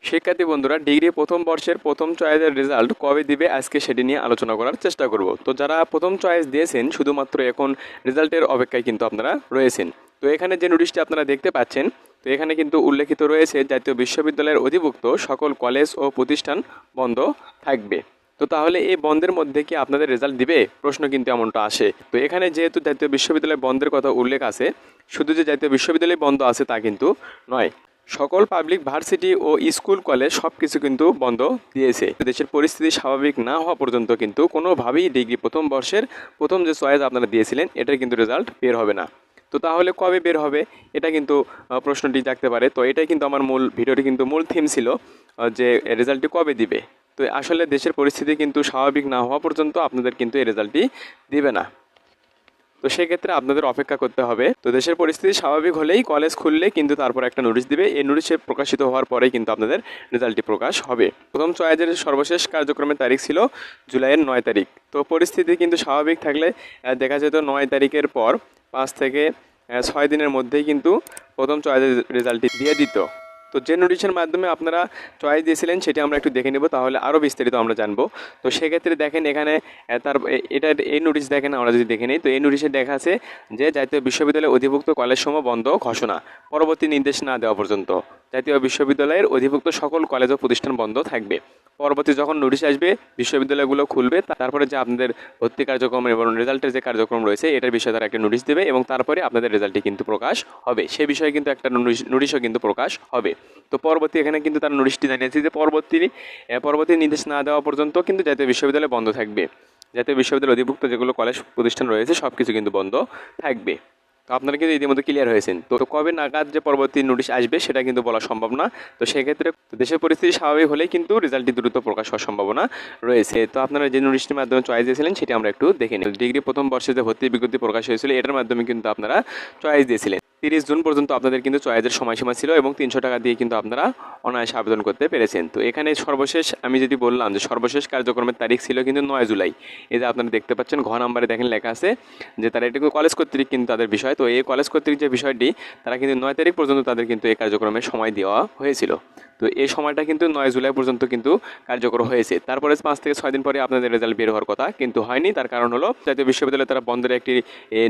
শিক্ষার্থী বন্ধুরা, ডিগ্রি প্রথম বর্ষের প্রথম চয়েসের রেজাল্ট কবে দিবে আজকে সেটি নিয়ে আলোচনা করার চেষ্টা করব। তো যারা প্রথম চয়েস দিয়েছেন শুধুমাত্র এখন রেজাল্টের অপেক্ষায় কিন্তু আপনারা রয়েছেন। তো এখানে যে নোটিশটি আপনারা দেখতে পাচ্ছেন, তো এখানে কিন্তু উল্লেখিত রয়েছে জাতীয় বিশ্ববিদ্যালয়ের অধিভুক্ত সকল কলেজ ও প্রতিষ্ঠান বন্ধ থাকবে। তো তাহলে এই বন্ধের মধ্যে কি আপনাদের রেজাল্ট দিবে, প্রশ্ন কিন্তু এমনটা আসে। তো এখানে যেহেতু জাতীয় বিশ্ববিদ্যালয় বন্ধের কথা উল্লেখ আছে, শুধু যে জাতীয় বিশ্ববিদ্যালয় বন্ধ আছে তা কিন্তু নয়, সকল পাবলিক ভার্সিটি ও স্কুল কলেজ সব কিছু কিন্তু বন্ধ দিয়েছে। দেশের পরিস্থিতি স্বাভাবিক না হওয়া পর্যন্ত কিন্তু কোনোভাবেই ডিগ্রি প্রথম বর্ষের প্রথম যে চয়েস আপনারা দিয়েছিলেন এটার কিন্তু রেজাল্ট বের হবে না। তো তাহলে কবে বের হবে, এটা কিন্তু প্রশ্নটি জাগতে পারে। তো এটাই কিন্তু আমার মূল ভিডিওটি কিন্তু মূল থিম ছিল, যে রেজাল্টটি কবে দিবে। তো আসলে দেশের পরিস্থিতি কিন্তু স্বাভাবিক না হওয়া পর্যন্ত আপনাদের কিন্তু এই রেজাল্টটি দিবে না। তো সেক্ষেত্রে আপনাদের অপেক্ষা করতে হবে। তো দেশের পরিস্থিতি স্বাভাবিক হলেই কলেজ খুললে কিন্তু তারপর একটা নোটিশ দিবে। এই নোটিশে প্রকাশিত হওয়ার পরেই কিন্তু আপনাদের রেজাল্টটি প্রকাশ হবে। প্রথম চয়েসের সর্বশেষ কার্যক্রমের তারিখ ছিল জুলাইয়ের 9 তারিখ। তো পরিস্থিতি কিন্তু স্বাভাবিক থাকলে দেখা যেত 9 তারিখের পর 5 থেকে 6 দিনের মধ্যেই কিন্তু প্রথম চয়েসের রেজাল্টটি দিয়ে দিত। তো যে নোটিশের মাধ্যমে আপনারা চয়েস দিয়েছিলেন সেটি আমরা একটু দেখে নেব, তাহলে আরও বিস্তারিত আমরা জানবো। তো সেক্ষেত্রে দেখেন এখানে এই নোটিশ দেখেন, আমরা যদি দেখে নিই তো এই নোটিশে দেখা আছে যে জাতীয় বিশ্ববিদ্যালয়ের অধিভুক্ত কলেজসমূহ বন্ধ ঘোষণা পরবর্তী নির্দেশ না দেওয়া পর্যন্ত জাতীয় বিশ্ববিদ্যালয়ের অধিভুক্ত সকল কলেজ ও প্রতিষ্ঠান বন্ধ থাকবে। পরবর্তী যখন নোটিশ আসবে বিশ্ববিদ্যালয়গুলো খুলবে, তারপরে যে আপনাদের ভর্তি কার্যক্রম এবং রেজাল্টের যে কার্যক্রম রয়েছে এটার বিষয়ে তারা একটা নোটিশ দেবে এবং তারপরে আপনাদের রেজাল্টটি কিন্তু প্রকাশ হবে। সে বিষয়ে কিন্তু একটা নোটিশও কিন্তু প্রকাশ হবে। তো পরবর্তী এখানে কিন্তু তার নোটিশটি জানিয়েছে যে পরবর্তী নির্দেশ না দেওয়া পর্যন্ত কিন্তু জাতীয় বিশ্ববিদ্যালয় বন্ধ থাকবে। জাতীয় বিশ্ববিদ্যালয় অধিভুক্ত যেগুলো কলেজ প্রতিষ্ঠান রয়েছে সব কিছু কিন্তু বন্ধ থাকবে। তো আপনারা কিন্তু ইতিমধ্যে ক্লিয়ার হয়েছেন। তো কবে নাগাদ যে পরবর্তী নোটিশ আসবে সেটা কিন্তু বলা সম্ভব না। তো সেক্ষেত্রে দেশের পরিস্থিতি স্বাভাবিক হলেই কিন্তু রেজাল্টটি দ্রুত প্রকাশ হওয়ার সম্ভাবনা রয়েছে। তো আপনারা যে নোটিশটির মাধ্যমে চয়েস দিয়েছিলেন সেটি আমরা একটু দেখে নিই। ডিগ্রি প্রথম বর্ষে যে ভর্তি বিজ্ঞপ্তি প্রকাশ হয়েছিল এটার মাধ্যমে কিন্তু আপনারা চয়েস দিয়েছিলেন। 30 জুন পর্যন্ত আপনাদের কিন্তু চয়েসের সময়সীমা ছিল এবং 300 টাকা দিয়ে কিন্তু আপনারা অনায়াসে আবেদন করতে পেরেছেন। তো এখানে সর্বশেষ আমি যদি বললাম যে সর্বশেষ কার্যক্রমের তারিখ ছিল কিন্তু 9 জুলাই। এই যে আপনারা দেখতে পাচ্ছেন ঘ নাম্বারে দেখেন লেখা আছে যে তারা এটা কলেজ কর্তৃক কিন্তু তাদের বিষয়। তো এই কলেজ কর্তৃক যে বিষয়টি তারা কিন্তু 9 তারিখ পর্যন্ত তাদের কিন্তু এই কার্যক্রমের সময় দেওয়া হয়েছিল। তো এই সময়টা কিন্তু 9 জুলাই পর্যন্ত কিন্তু কার্যকর হয়েছে। তারপরে 5 থেকে 6 দিন পরে আপনাদের রেজাল্ট বের হওয়ার কথা কিন্তু হয়নি। তার কারণ হলো জাতীয় বিশ্ববিদ্যালয়ে তারা বন্ধের একটি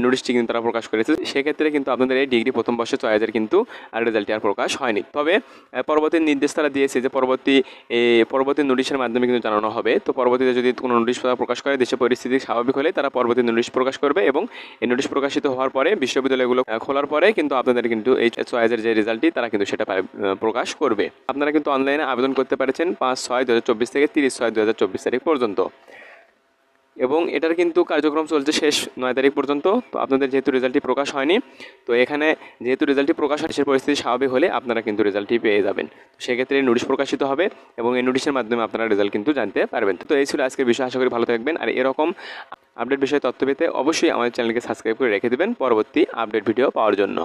নোটিশটি কিন্তু তারা প্রকাশ করেছে। সেক্ষেত্রে কিন্তু আপনাদের এই ডিগ্রি প্রথম বর্ষের চয়েসের কিন্তু আর রেজাল্টটি আর প্রকাশ হয়নি। তবে পরবর্তী নির্দেশ তারা দিয়েছে যে পরবর্তী নোটিশের মাধ্যমে কিন্তু জানানো হবে। তো পরবর্তীতে যদি কোনো নোটিশ প্রকাশ করে দেশের পরিস্থিতি স্বাভাবিক হলে তারা পরবর্তী নোটিশ প্রকাশ করবে এবং এই নোটিশ প্রকাশিত হওয়ার পরে বিশ্ববিদ্যালয়গুলো খোলার পরে কিন্তু আপনাদের কিন্তু এই চয়েসের যে রেজাল্টটি তারা কিন্তু সেটা প্রকাশ করবে। আপনারা কিন্তু অনলাইনে আবেদন করতে পারছেন 5/6/2024 থেকে 30/6/2024 তারিখ পর্যন্ত এবং এটার কিন্তু কার্যক্রম চলছে শেষ 9 তারিখ পর্যন্ত। তো আপনাদের যেহেতু রেজাল্টটি প্রকাশ হয়নি, তো এখানে যেহেতু রেজাল্টটি প্রকাশ হয় দেশের পরিস্থিতি স্বাভাবিক হলে আপনারা কিন্তু রেজাল্টটি পেয়ে যাবেন। তো সেক্ষেত্রে নোটিশ প্রকাশিত হবে এবং এই নোটিশের মাধ্যমে আপনারা রেজাল্ট কিন্তু জানতে পারবেন। তো এই ছিল আজকের বিষয়। আশা করি ভালো থাকবেন। আর এরকম আপডেট বিষয়ে তথ্য পেতে অবশ্যই আমাদের চ্যানেলকে সাবস্ক্রাইব করে রেখে দেবেন পরবর্তী আপডেট ভিডিও পাওয়ার জন্য।